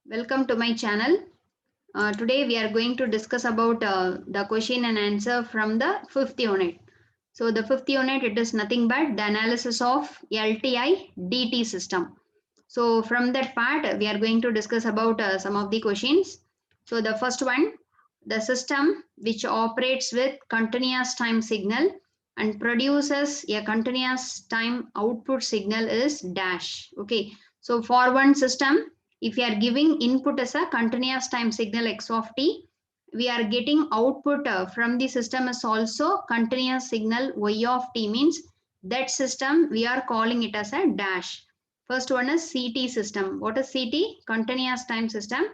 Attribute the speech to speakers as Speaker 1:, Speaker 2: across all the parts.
Speaker 1: Welcome to my channel. Today we are going to discuss about the question and answer from the fifth unit. So the fifth unit, it is nothing but the analysis of LTI DT system. So from that part we are going to discuss about some of the questions. So the first one, the system which operates with continuous time signal and produces a continuous time output signal is dash. Okay, so for one system, if you are giving input as a continuous time signal x of t, we are getting output from the system is also continuous signal y of t, means that system we are calling it as a dash. First one is CT system. What is CT? Continuous time system.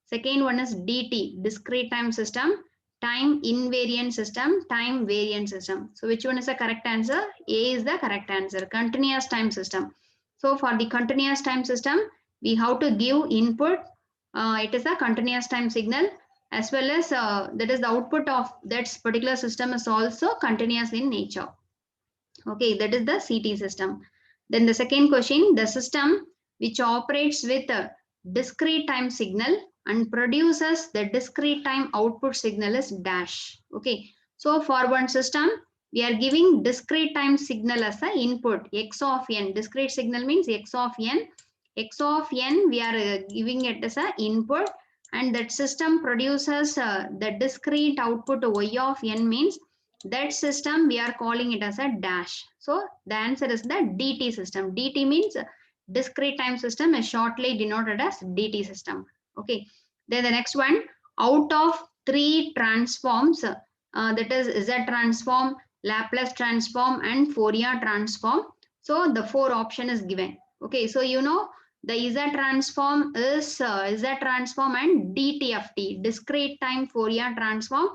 Speaker 1: Second one is DT, discrete time system, time invariant system, time variant system. So which one is the correct answer? A is the correct answer. Continuous time system. So for the continuous time system, we have to give input. It is a continuous time signal, as well as that is the output of that particular system is also continuous in nature. Okay, that is the CT system. Then the second question, the system which operates with a discrete time signal and produces the discrete time output signal is dash. Okay, so for one system, we are giving discrete time signal as an input, x of n. Discrete signal means x of n. X of n, we are giving it as an input, and that system produces the discrete output y of n, means that system we are calling it as a dash. So the answer is the DT system. DT means discrete time system, is shortly denoted as DT system. Okay, then the next one, out of three transforms, that is Z transform, Laplace transform and Fourier transform. So the four option is given. Okay, so you know the Z transform is Z transform and DTFT, discrete time Fourier transform,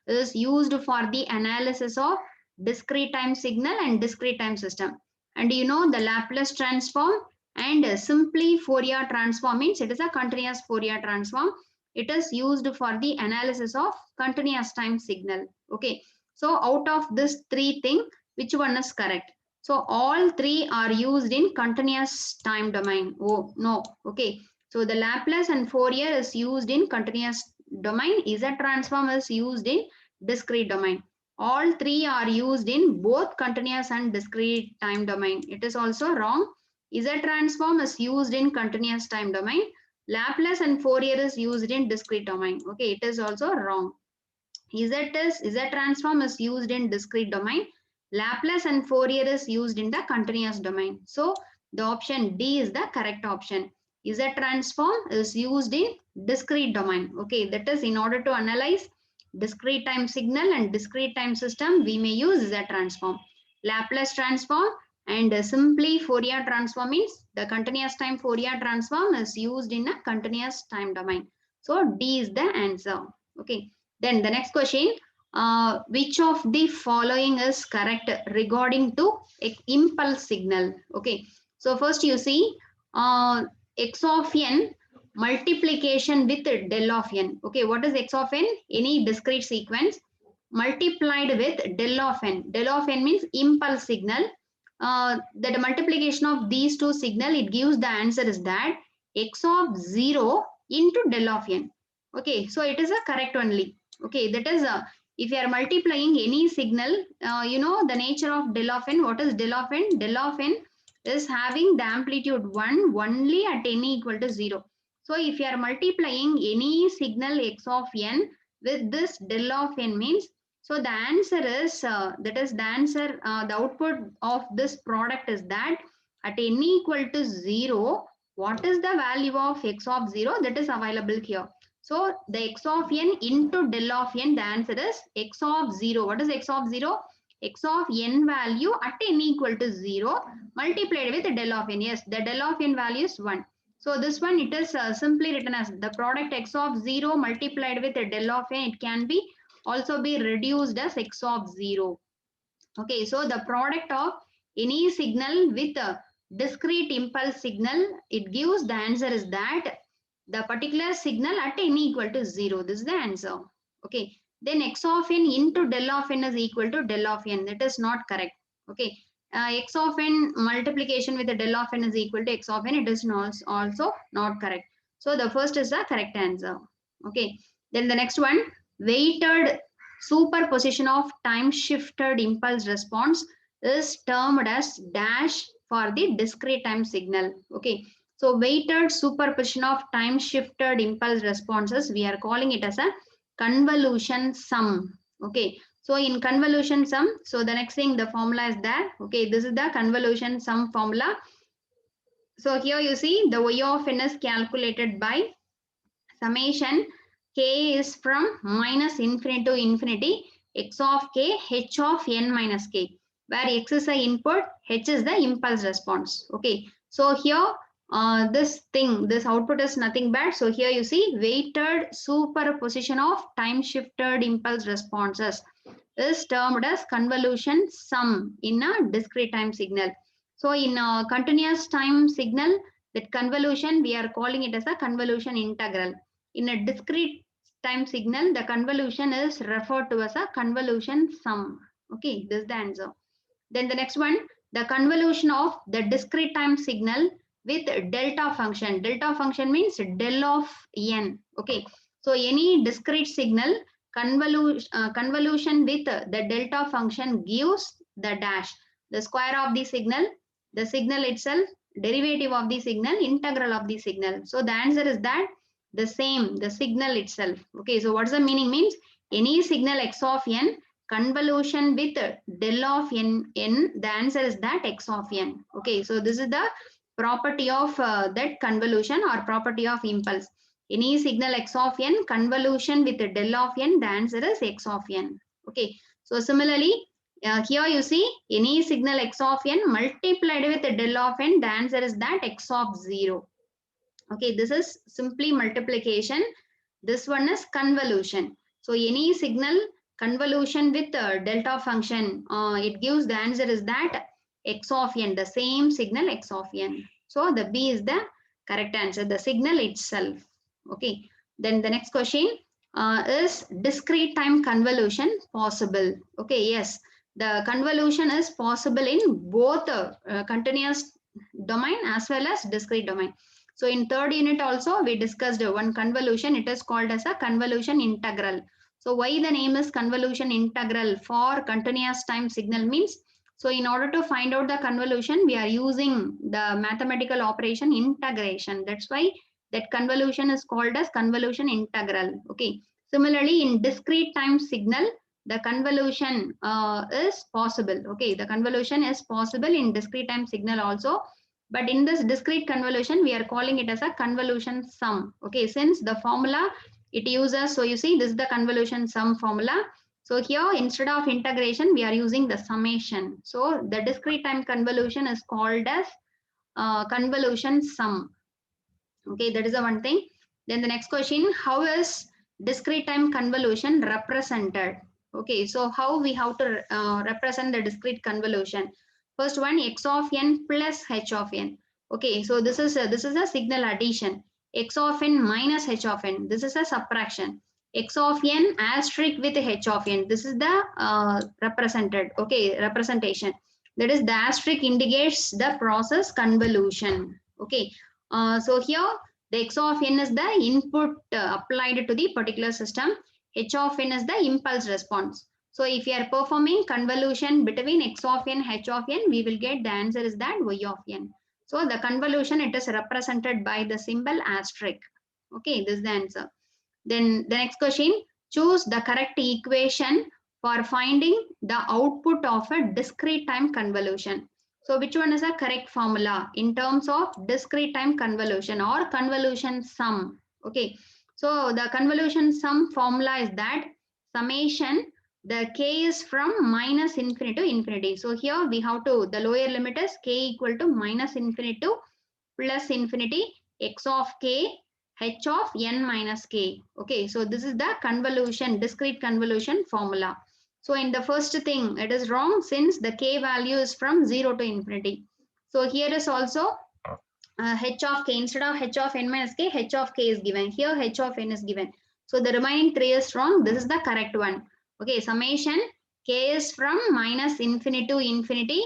Speaker 1: is used for the analysis of discrete time signal and discrete time system. And you know the Laplace transform and simply Fourier transform means it is a continuous Fourier transform. It is used for the analysis of continuous time signal. Okay, so out of this three thing, which one is correct? So all three are used in continuous time domain. Oh no. Okay, so the Laplace and Fourier is used in continuous domain. Z transform is used in discrete domain. All three are used in both continuous and discrete time domain. It is also wrong. Z transform is used in continuous time domain. Laplace and Fourier is used in discrete domain. Okay, it is also wrong. Z transform is used in discrete domain. Laplace and Fourier is used in the continuous domain. So the option D is the correct option. Z transform is used in discrete domain. Okay, that is in order to analyze discrete time signal and discrete time system, we may use Z transform. Laplace transform and simply Fourier transform means the continuous time Fourier transform is used in a continuous time domain. So D is the answer. Okay. Then the next question, which of the following is correct regarding to impulse signal? Okay. So first you see x of n multiplication with del of n. Okay, what is x of n? Any discrete sequence multiplied with del of n. Del of n means impulse signal. That multiplication of these two signal, it gives the answer is that x of 0 into del of n. Okay, so it is a correct only. Okay, that is if you are multiplying any signal, you know the nature of del of n. What is del of n? Del of n is having the amplitude 1 only at n equal to 0. So if you are multiplying any signal x of n with this del of n, means, so the answer is that is the answer, the output of this product is that at n equal to 0, what is the value of x of 0 that is available here. So the x of n into del of n, the answer is x of 0. What is x of 0? X of n value at n equal to 0 multiplied with the del of n. Yes, the del of n value is 1. So this one, it is simply written as the product x of 0 multiplied with the del of n. It can be also be reduced as x of 0. Okay, so the product of any signal with a discrete impulse signal, it gives the answer is that the particular signal at n equal to 0. This is the answer. Okay, then x of n into del of n is equal to del of n. That is not correct. Okay, x of n multiplication with the del of n is equal to x of n. It is not, also not correct. So the first is the correct answer. Okay. Then the next one, weighted superposition of time shifted impulse response is termed as dash for the discrete time signal. Okay. So weighted superposition of time shifted impulse responses, we are calling it as a convolution sum. Okay. So in convolution sum, so the next thing, the formula is there. Okay. This is the convolution sum formula. So here you see the Y of n is calculated by summation k is from minus infinity to infinity x of k h of n minus k, where x is the input, h is the impulse response. Okay, so here this output is nothing but, so here you see weighted superposition of time shifted impulse responses is termed as convolution sum in a discrete time signal. So in a continuous time signal, that convolution we are calling it as a convolution integral. In a discrete time signal, the convolution is referred to as a convolution sum. Okay, this is the answer. Then the next one, the convolution of the discrete time signal with delta function. Delta function means del of n. Okay, so any discrete signal convolution with the delta function gives the dash, the square of the signal itself, derivative of the signal, integral of the signal. So the answer is that the same, the signal itself. Okay, so what's the meaning means any signal x of n convolution with del of n, the answer is that x of n. Okay, so this is the property of that convolution or property of impulse. Any signal x of n convolution with del of n, the answer is x of n. Okay, so similarly, here you see any signal x of n multiplied with del of n, the answer is that x of 0. Okay, this is simply multiplication. This one is convolution. So any signal convolution with delta function, it gives the answer is that x of n, the same signal x of n. So the B is the correct answer, the signal itself. Okay, then the next question is discrete time convolution possible? Okay, yes, the convolution is possible in both continuous domain as well as discrete domain. So in third unit also we discussed one convolution, it is called as a convolution integral. So why the name is convolution integral for continuous time signal means, so in order to find out the convolution, we are using the mathematical operation integration. That's why that convolution is called as convolution integral. Okay. Similarly, in discrete time signal, the convolution is possible. Okay, the convolution is possible in discrete time signal also. But in this discrete convolution, we are calling it as a convolution sum. Okay, since the formula it uses, so you see this is the convolution sum formula. So here instead of integration, we are using the summation. So the discrete time convolution is called as convolution sum. Okay, that is the one thing. Then the next question, how is discrete time convolution represented? Okay, so how we have to represent the discrete convolution? First one, x of n plus h of n. Okay, so this is a signal addition. X of n minus h of n. This is a subtraction. X of n asterisk with h of n. This is the represented. Okay, representation. That is the asterisk indicates the process convolution. Okay, so here the x of n is the input applied to the particular system. H of n is the impulse response. So if you are performing convolution between x of n, h of n, we will get the answer is that y of n. So the convolution, it is represented by the symbol asterisk. Okay, this is the answer. Then the next question, choose the correct equation for finding the output of a discrete time convolution. So which one is a correct formula in terms of discrete time convolution or convolution sum? Okay, so the convolution sum formula is that summation, the k is from minus infinity to infinity. So here we have to, the lower limit is k equal to minus infinity to plus infinity, x of k, h of n minus k. Okay, so this is the convolution, discrete convolution formula. So in the first thing, it is wrong since the k value is from 0 to infinity. So here is also h of k, instead of h of n minus k, h of k is given. Here h of n is given. So the remaining 3 is wrong. This is the correct one. Okay, summation k is from minus infinity to infinity,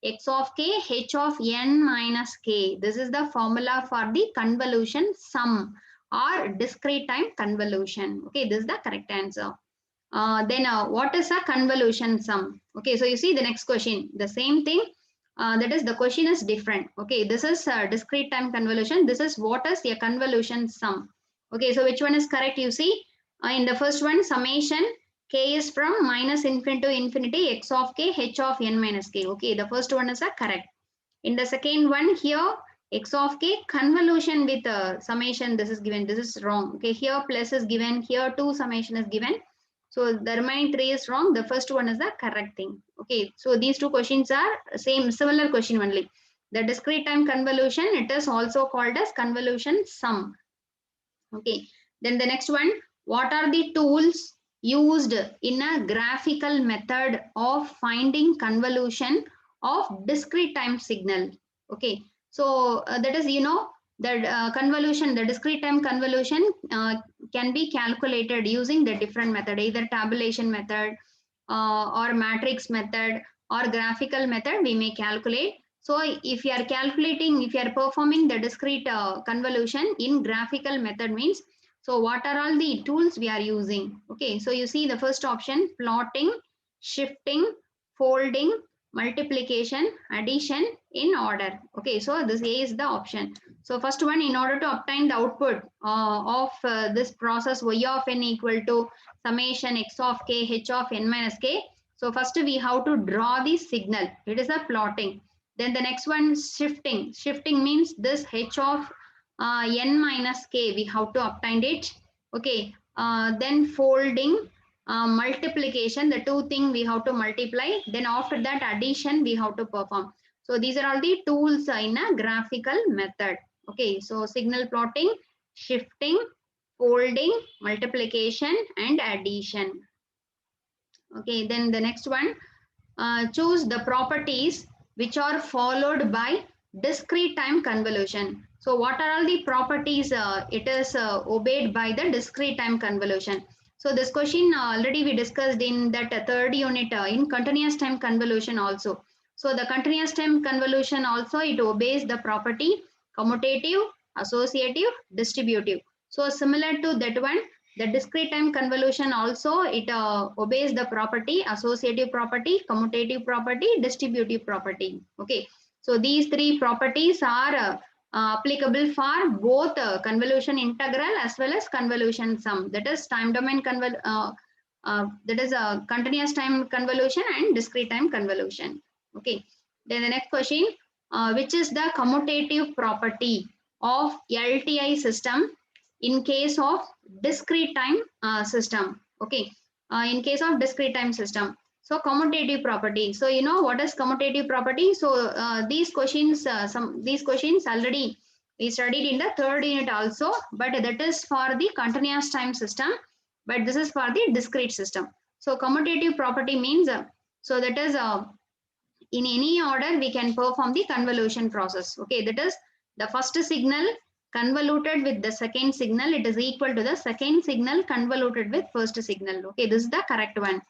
Speaker 1: x of k h of n minus k. This is the formula for the convolution sum or discrete time convolution. Okay, this is the correct answer. Then what is a convolution sum? Okay, so you see the next question, the same thing. That is, the question is different. Okay, this is discrete time convolution. This is what is a convolution sum. Okay, so which one is correct? You see, in the first one, summation k is from minus infinity to infinity x of k h of n minus k. Okay, the first one is a correct. In the second one here, x of k convolution with summation, this is given. This is wrong. Okay, here plus is given. Here 2 summation is given. So the remaining 3 is wrong. The first one is the correct thing. Okay, so these two questions are similar question only. The discrete time convolution, it is also called as convolution sum. Okay, then the next one, what are the tools used in a graphical method of finding convolution of discrete time signal? Okay, so that is, you know, the convolution, the discrete time convolution can be calculated using the different method, either tabulation method or matrix method or graphical method we may calculate. So if you are calculating, if you are performing the discrete convolution in graphical method means, so what are all the tools we are using? Okay, so you see the first option, plotting, shifting, folding, multiplication, addition in order. Okay, so this A is the option. So first one, in order to obtain the output of this process y of n equal to summation x of k h of n minus k. So first we have to draw the signal. It is a plotting. Then the next one, shifting. Shifting means this h of n minus k, we have to obtain it. Okay, then folding, multiplication, the two things we have to multiply. Then after that addition we have to perform. So these are all the tools in a graphical method. Okay, so signal plotting, shifting, folding, multiplication and addition. Okay, then the next one, choose the properties which are followed by discrete time convolution. So what are all the properties it is obeyed by the discrete time convolution? So this question already we discussed in that third unit in continuous time convolution also. So the continuous time convolution also, it obeys the property commutative, associative, distributive. So similar to that one, the discrete time convolution also, it obeys the property associative property, commutative property, distributive property. Okay, so these three properties are applicable for both convolution integral as well as convolution sum. That is time domain that is a continuous time convolution and discrete time convolution. Okay, then the next question, which is the commutative property of LTI system in case of discrete time system? Okay, in case of discrete time system, so commutative property. So you know what is commutative property? So these questions already we studied in the third unit also, but that is for the continuous time system, but this is for the discrete system. So commutative property means so that is in any order we can perform the convolution process. Okay, that is the first signal convoluted with the second signal, it is equal to the second signal convoluted with first signal. Okay, this is the correct one.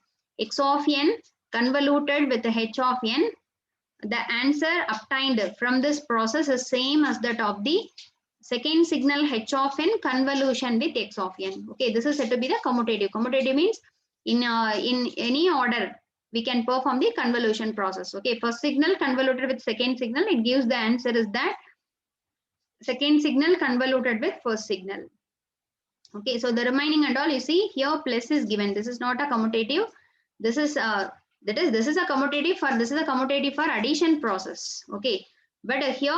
Speaker 1: X of n convoluted with h of n. The answer obtained from this process is same as that of the second signal h of n convolution with x of n. Okay, this is said to be the commutative. Commutative means in any order we can perform the convolution process. Okay, first signal convoluted with second signal, it gives the answer is that second signal convoluted with first signal. Okay, so the remaining and all, you see here plus is given. This is not a commutative. This is this is a commutative for, this is a commutative for addition process. Okay, but here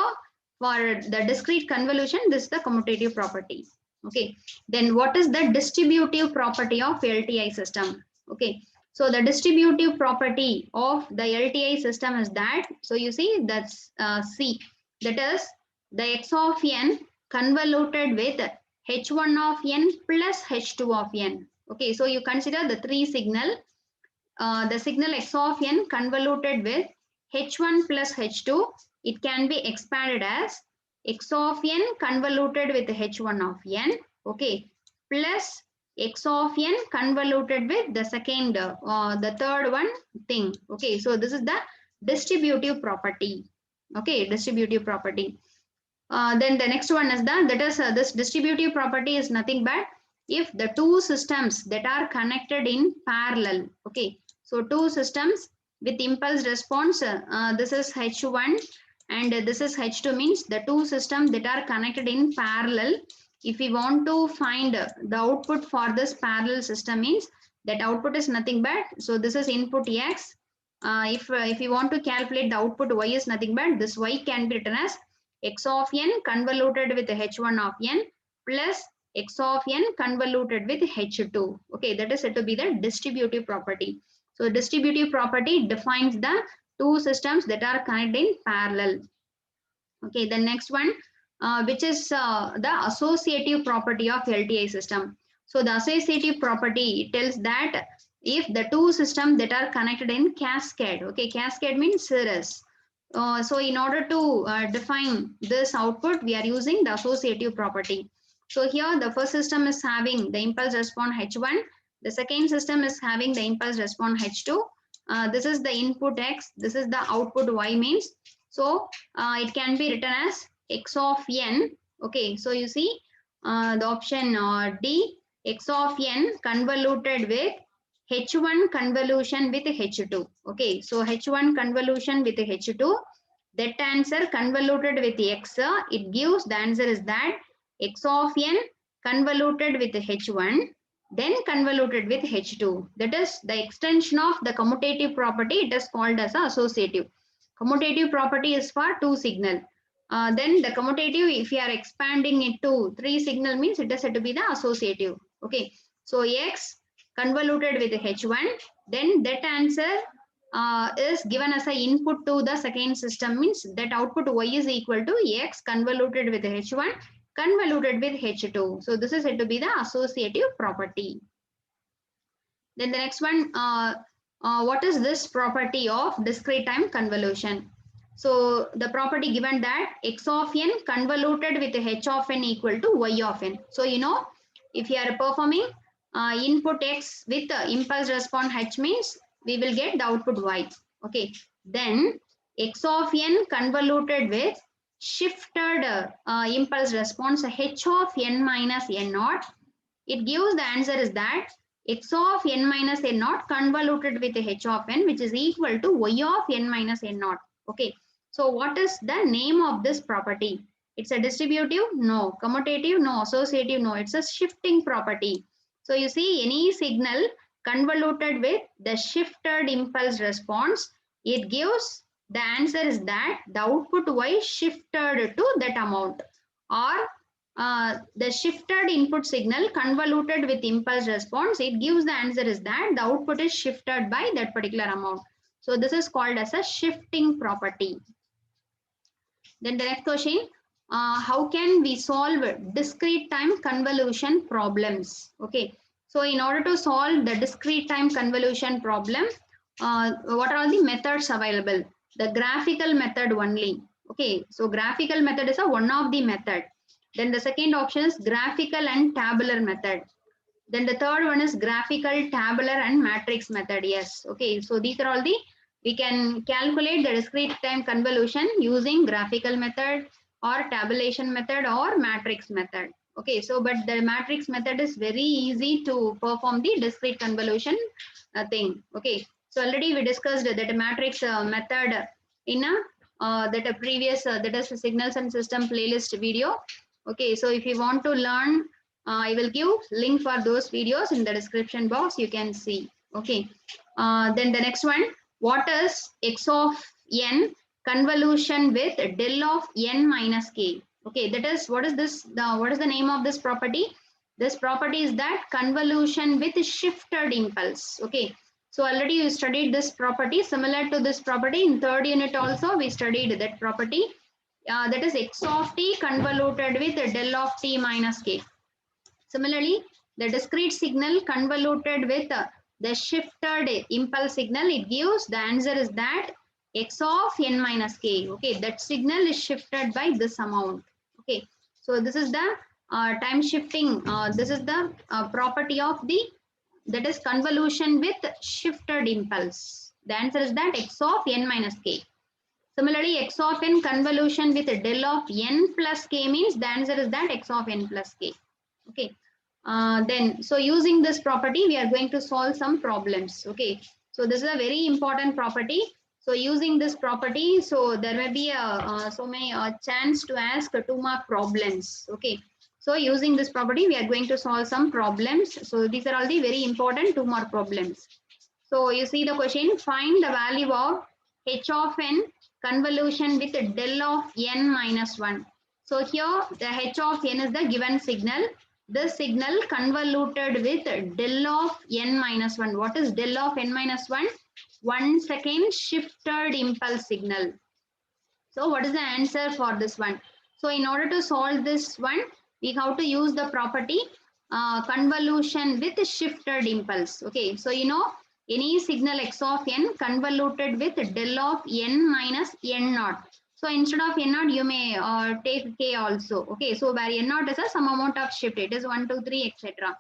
Speaker 1: for the discrete convolution, this is the commutative property. Okay, then what is the distributive property of LTI system? Okay, so the distributive property of the LTI system is that, so you see that's C, that is the x of n convoluted with h1 of n plus h2 of n. Okay, so you consider the three signal, the signal x of n convoluted with h1 plus h2, it can be expanded as x of n convoluted with h1 of n, okay, plus x of n convoluted with the second, the third one thing. Okay, so this is the distributive property. Okay, distributive property. Then the next one is this distributive property is nothing but if the two systems that are connected in parallel. Okay, so two systems with impulse response, this is H1 and this is H2, means the two systems that are connected in parallel. If we want to find the output for this parallel system, means that output is nothing but, so this is input X. If you want to calculate the output Y is nothing but, this Y can be written as x of n convoluted with h1 of n plus x of n convoluted with h2. Okay, that is said to be the distributive property. So distributive property defines the two systems that are connected in parallel. Okay, the next one, which is the associative property of LTI system. So the associative property tells that if the two systems that are connected in cascade, okay, cascade means series. So in order to define this output, we are using the associative property. So here the first system is having the impulse response H1. The second system is having the impulse response H2. This is the input X. This is the output Y means. So it can be written as X of n. Okay, so you see the option D, X of n convoluted with H1 convolution with H2. Okay, so H1 convolution with H2, that answer convoluted with X, it gives the answer is that X of n convoluted with H1, then convoluted with H2. That is the extension of the commutative property. It is called as associative. Commutative property is for two signal. Then the commutative, if you are expanding it to three signal, means it is said to be the associative. Okay, so X convoluted with H1, then that answer is given as an input to the second system, means that output Y is equal to X convoluted with H1 convoluted with H2. So this is said to be the associative property. Then the next one, what is this property of discrete time convolution? So the property given that X of n convoluted with H of n equal to Y of n. So you know, if you are performing input X with impulse response H, means we will get the output Y. Okay, then X of n convoluted with shifted impulse response H of n minus n naught, it gives the answer is that X of n minus n naught convoluted with H of n, which is equal to Y of n minus n naught. Okay, so what is the name of this property? It's a distributive? No. Commutative? No. Associative? No. It's a shifting property. So you see, any signal convoluted with the shifted impulse response, it gives the answer is that the output Y shifted to that amount, or the shifted input signal convoluted with impulse response, it gives the answer is that the output is shifted by that particular amount. So this is called as a shifting property. Then the next question, how can we solve discrete time convolution problems? Okay, so in order to solve the discrete time convolution problem, what are the methods available? The graphical method only. Okay, so graphical method is one of the method. Then the second option is graphical and tabular method. Then the third one is graphical, tabular and matrix method. Yes, okay, so these are all the, we can calculate the discrete time convolution using graphical method or tabulation method or matrix method. Okay, so but the matrix method is very easy to perform the discrete convolution thing. Okay, so already we discussed that matrix method in a previous that is signals and system playlist video. Okay, so if you want to learn, I will give link for those videos in the description box. You can see. Okay, then the next one, what is X of n convolution with del of n minus k? Okay, that is, what is this? What is the name of this property? This property is that convolution with shifted impulse. Okay, so already you studied this property. Similar to this property in third unit also we studied that property. That is X of t convoluted with del of t minus k. Similarly, the discrete signal convoluted with the shifted impulse signal, it gives the answer is that X of n minus k. Okay, that signal is shifted by this amount. Okay, so this is the time shifting. This is the property of the, that is convolution with shifted impulse. The answer is that x of n minus k. Similarly, x of n convolution with del of n plus k means the answer is that x of n plus k. Okay. Then, so using this property, we are going to solve some problems. Okay. So this is a very important property. So using this property, so there may be a chance to ask 2-mark problems. Okay. So using this property, we are going to solve some problems. So these are all the very important 2-mark problems. So you see the question, find the value of h of n convolution with del of n minus 1. So here the h of n is the given signal. This signal convoluted with del of n minus 1. What is del of n minus 1? 1 second shifted impulse signal. So what is the answer for this one? So in order to solve this one, we have to use the property convolution with shifted impulse. Okay, so you know any signal x of n convoluted with del of n minus n naught. So instead of n naught, you may take k also. Okay, so where n naught is a some amount of shift, it is 1, 2, 3, etc.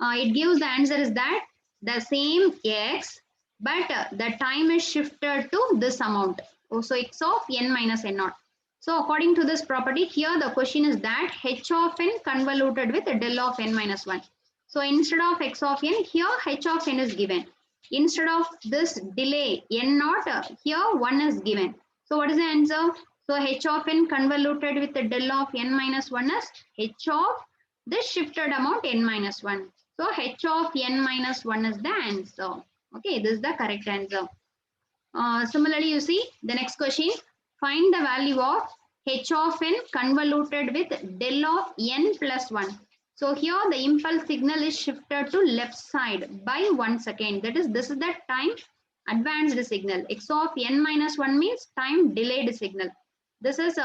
Speaker 1: It gives the answer is that the same x, but the time is shifted to this amount. So x of n minus n naught. So according to this property, here the question is that h of n convoluted with del of n minus 1. So instead of x of n, here h of n is given. Instead of this delay n naught, here 1 is given. So what is the answer? So h of n convoluted with the del of n minus 1 is h of this shifted amount n minus 1. So h of n minus 1 is the answer. Okay, this is the correct answer. Similarly, you see the next question. Find the value of h of n convoluted with del of n plus 1. So here the impulse signal is shifted to left side by 1 second. That is, this is the time advanced signal. X of n minus 1 means time delayed signal. This is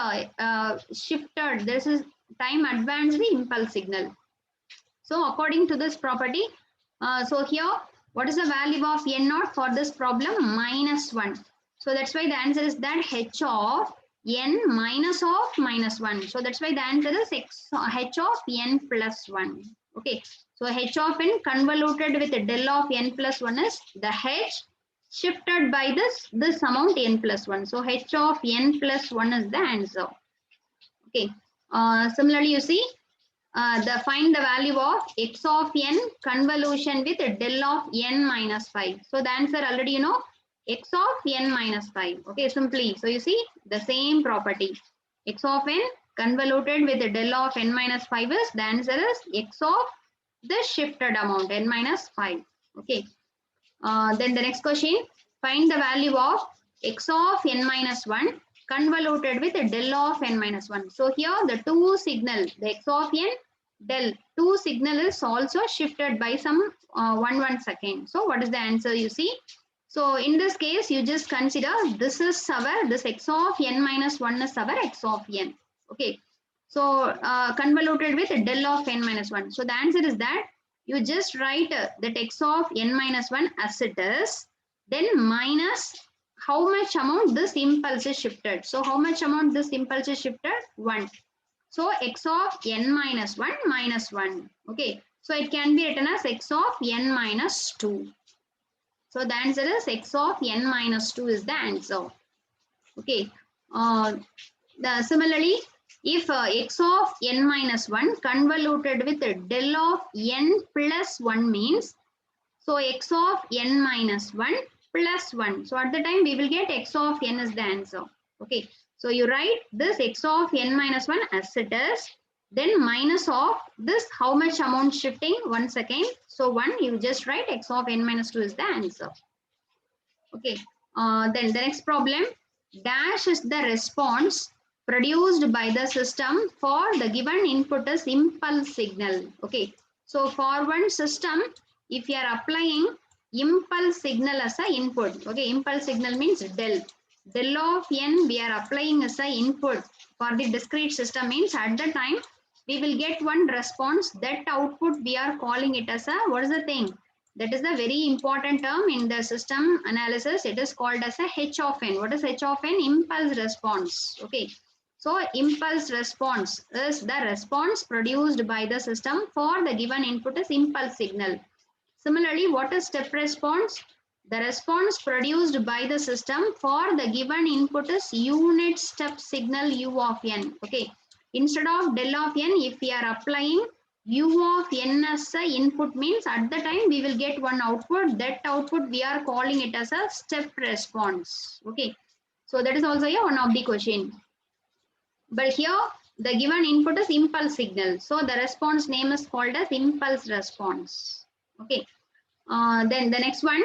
Speaker 1: shifted. This is time advanced impulse signal. So according to this property, so here what is the value of n naught for this problem? Minus 1. So that's why the answer is that h of n minus of minus 1. So that's why the answer is h of n plus 1. Okay. So h of n convoluted with del of n plus 1 is the h shifted by this amount n plus 1. So h of n plus 1 is the answer. Okay. Similarly, you see find the value of x of n convolution with del of n minus 5. So the answer already you know, x of n minus 5. Okay, simply. So you see the same property. X of n convoluted with del of n minus 5 is the answer is x of the shifted amount n minus 5. Okay. Then the next question, find the value of x of n minus 1 convoluted with del of n minus 1. So here the two signal, the x of n del, two signal is also shifted by some 1 second. So what is the answer you see? So in this case, you just consider this is our, this x of n minus 1 is our x of n. Okay. So convoluted with del of n minus 1. So the answer is that you just write that x of n minus 1 as it is, then minus how much amount this impulse is shifted. So how much amount this impulse is shifted? 1. So x of n minus 1 minus 1. Okay. So it can be written as x of n minus 2. So the answer is x of n minus 2 is the answer. Okay. Similarly, if x of n minus 1 convoluted with del of n plus 1 means, so x of n minus 1 plus 1. So at the time we will get x of n is the answer. Okay. So you write this x of n minus 1 as it is, then minus of this how much amount shifting? 1 second. So 1, you just write x of n minus 2 is the answer. Okay. Then the next problem, dash is the response produced by the system for the given input is impulse signal. Okay. So for one system, if you are applying impulse signal as a input, okay, impulse signal means del. Del of n we are applying as a input for the discrete system means at the time we will get one response. That output we are calling it as a, what is the thing? That is the very important term in the system analysis. It is called as a h of n. What is h of n? Impulse response. Okay. So impulse response is the response produced by the system for the given input is impulse signal. Similarly, what is step response? The response produced by the system for the given input is unit step signal u of n. Okay. Instead of del of n, if we are applying u of n as a input, means at the time we will get one output. That output we are calling it as a step response. Okay. So that is also one of the question. But here the given input is impulse signal. So the response name is called as impulse response. Okay. Then the next one,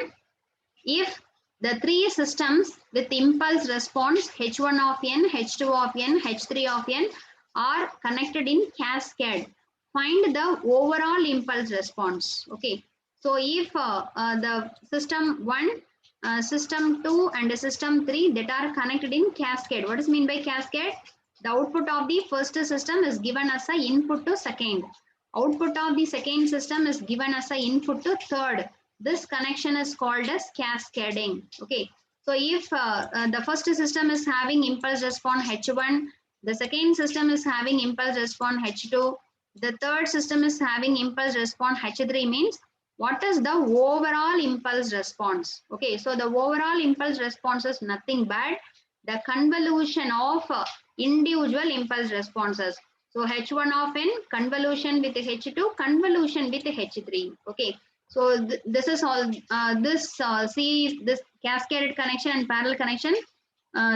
Speaker 1: if the three systems with impulse response H1 of n, H2 of n, H3 of n are connected in cascade, find the overall impulse response. Okay. So if the system 1, system 2 and system 3 that are connected in cascade, what is mean by cascade? The output of the first system is given as an input to second. Output of the second system is given as an input to third. This connection is called as cascading. Okay. So if the first system is having impulse response H1, the second system is having impulse response H2, the third system is having impulse response H3, means what is the overall impulse response? Okay. So the overall impulse response is nothing but the convolution of individual impulse responses. So H1 of n, convolution with H2, convolution with H3. Okay. So this is all, see this cascaded connection and parallel connection.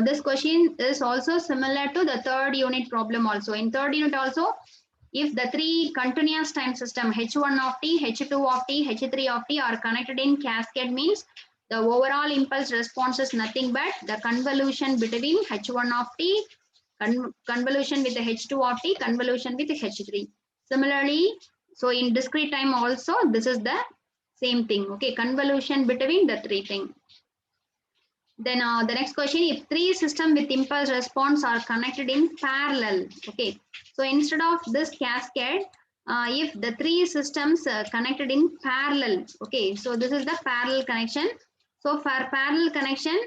Speaker 1: This question is also similar to the third unit problem also. In third unit also, if the three continuous time system H1 of t, H2 of t, H3 of t are connected in cascade, means the overall impulse response is nothing but the convolution between H1 of t, convolution with the H2 of t, convolution with the H3. Similarly, so in discrete time also, this is the same thing. Okay, convolution between the three things. Then the next question, if three systems with impulse response are connected in parallel. Okay, so instead of this cascade, if the three systems connected in parallel. Okay, so this is the parallel connection. So for parallel connection,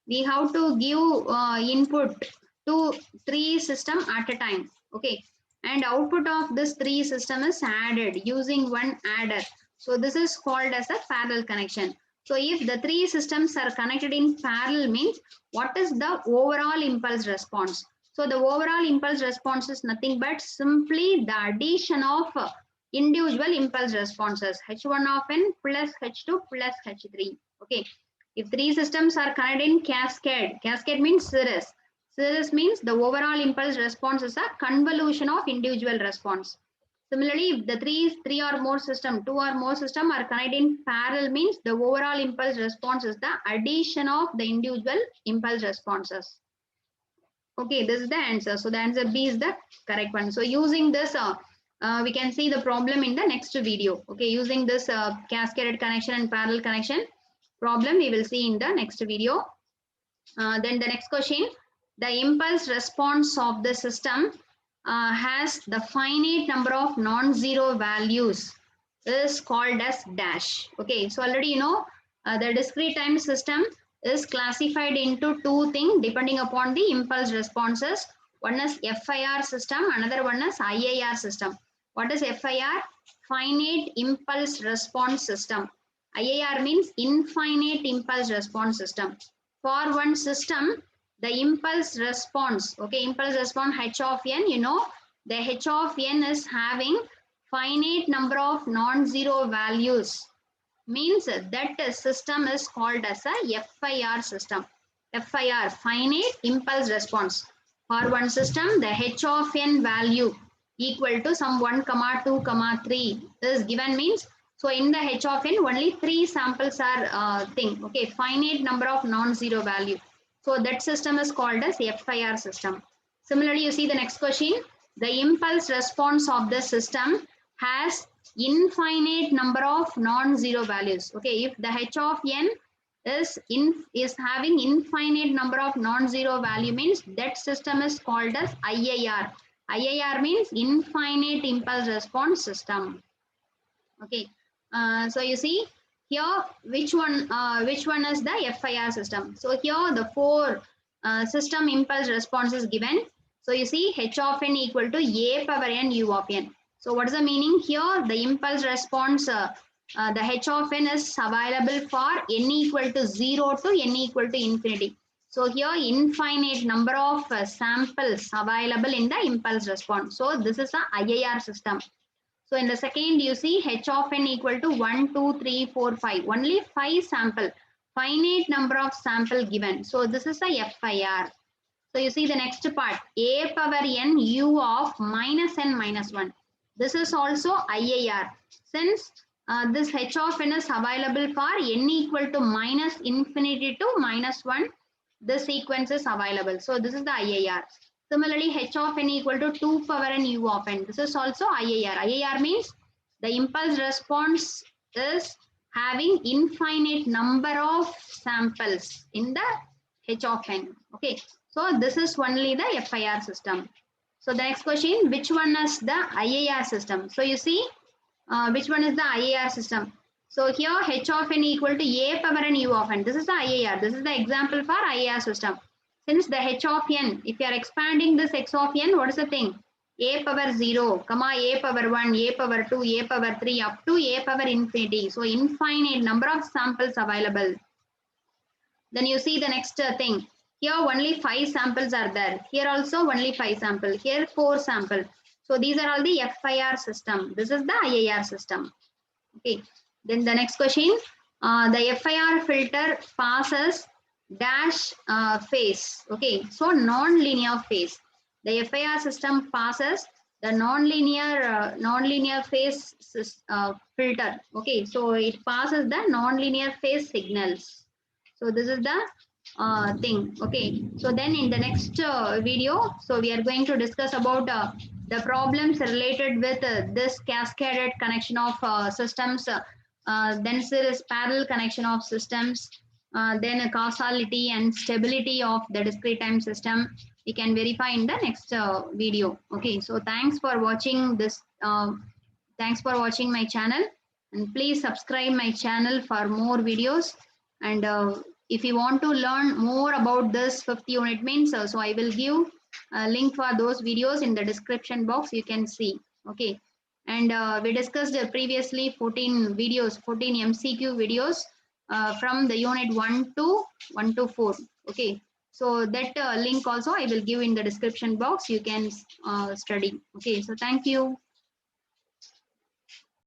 Speaker 1: we have to give input to three systems at a time. Okay, and output of this three system is added using one adder. So this is called as a parallel connection. So if the three systems are connected in parallel, means what is the overall impulse response? So the overall impulse response is nothing but simply the addition of individual impulse responses H1 of n plus H2 plus H3. Okay. If three systems are connected in cascade, cascade means series. Series means the overall impulse response is a convolution of individual response. Similarly, if the three or more system, two or more system are connected in parallel, means the overall impulse response is the addition of the individual impulse responses. Okay, this is the answer. So the answer B is the correct one. So using this, we can see the problem in the next video. Okay, using this cascaded connection and parallel connection problem, we will see in the next video. Then the next question, the impulse response of the system has the finite number of non-zero values is called as dash. Okay, so already you know the discrete time system is classified into two things depending upon the impulse responses. One is FIR system, another one is IIR system. What is FIR? Finite impulse response system. IIR means infinite impulse response system. For one system, the impulse response, okay, impulse response H of n, you know, the H of n is having finite number of non-zero values, means that system is called as a FIR system. FIR, finite impulse response. For one system, the H of n value equal to some 1, 2, 3 is given, means so in the H of n only 3 samples are okay, finite number of non-zero value. So that system is called as FIR system. Similarly, you see the next question, the impulse response of the system has infinite number of non-zero values. Okay, if the H of n is having infinite number of non-zero value, means that system is called as IIR. IIR means infinite impulse response system. Okay, so you see here which one is the FIR system. So here the 4 system impulse response is given. So you see H of n equal to A power n U of n. So what is the meaning here? The impulse response the h of n is available for n equal to 0 to n equal to infinity. So here infinite number of samples available in the impulse response. So this is a IIR system. So in the second, you see h of n equal to 1, 2, 3, 4, 5. Only 5 sample, finite number of sample given. So this is a FIR. So you see the next part, a power n u of minus n minus 1. This is also IIR. Since this h of n is available for n equal to minus infinity to minus 1, this sequence is available. So this is the IIR. Similarly, h of n equal to 2 power n u of n. This is also IIR. IIR means the impulse response is having infinite number of samples in the h of n. Okay. So this is only the FIR system. So the next question, which one is the IIR system? So you see, which one is the IIR system? So here h of n equal to a power n u of n. This is the IIR. This is the example for IIR system. Since the h of n, if you are expanding this x of n, what is the thing? A power 0, comma a power 1, a power 2, a power 3, up to a power infinity. So infinite number of samples available. Then you see the next thing. Here only 5 samples are there. Here also only 5 samples. Here 4 samples. So these are all the FIR system. This is the IIR system. Okay. Then the next question. The FIR filter passes dash phase. Okay. So non-linear phase. The FIR system passes the non-linear phase filter. Okay. So it passes the non-linear phase signals. So this is the thing. Okay, so then in the next video, so we are going to discuss about the problems related with this cascaded connection of systems, then there is parallel connection of systems, then a causality and stability of the discrete time system we can verify in the next video. Okay, so thanks for watching this, thanks for watching my channel, and please subscribe my channel for more videos. And if you want to learn more about this 5th unit means, so I will give a link for those videos in the description box, you can see. Okay, and we discussed previously 14 videos, 14 MCQ videos from the unit 1 to 4. Okay, so that link also I will give in the description box, you can study. Okay, so thank you.